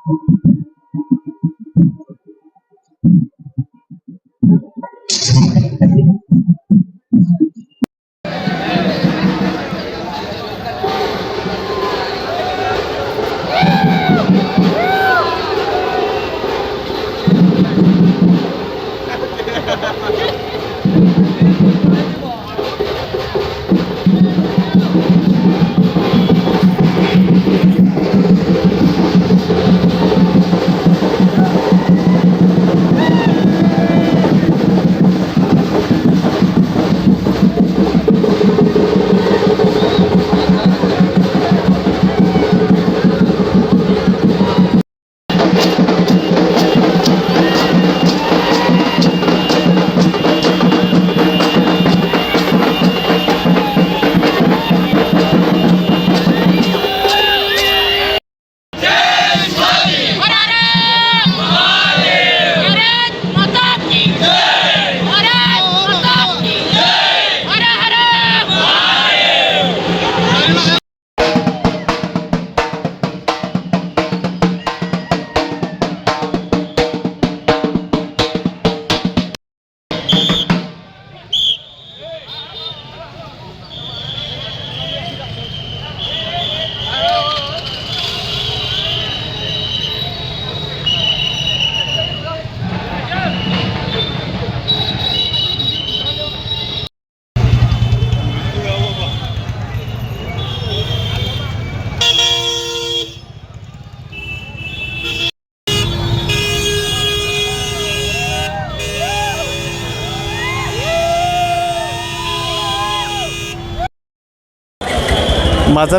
माझं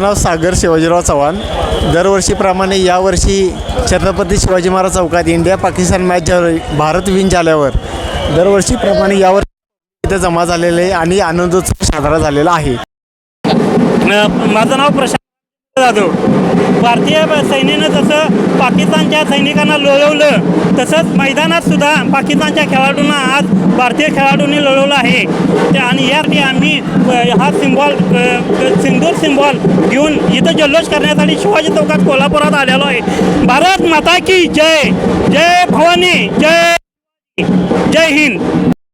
नाव सागर शिवाजीराव चव्हाण. दरवर्षीप्रमाणे यावर्षी छत्रपती शिवाजी महाराज चौकात India Pakistan match Bharat win झाल्यावर दरवर्षीप्रमाणे यावर्षी इथे जमा झालेले आहे आणि आनंदोत्सव साजरा झालेला आहे. माझं नाव प्रशांत जाधव. भारतीय सैन्यानं जसं पाकिस्तानच्या सैनिकांना लोळवलं तसंच मैदानात सुद्धा पाकिस्तानच्या खेळाडूंना आज भारतीय खेळाडूंनी लढवलं आहे. आणि यासाठी आम्ही हा सिंदूर सिम्बॉल घेऊन इथं जल्लोष करण्यासाठी शिवाजी चौकात कोल्हापुरात आलेलो आहे. भारत माता की जय. जय भवानी. जय हिंद.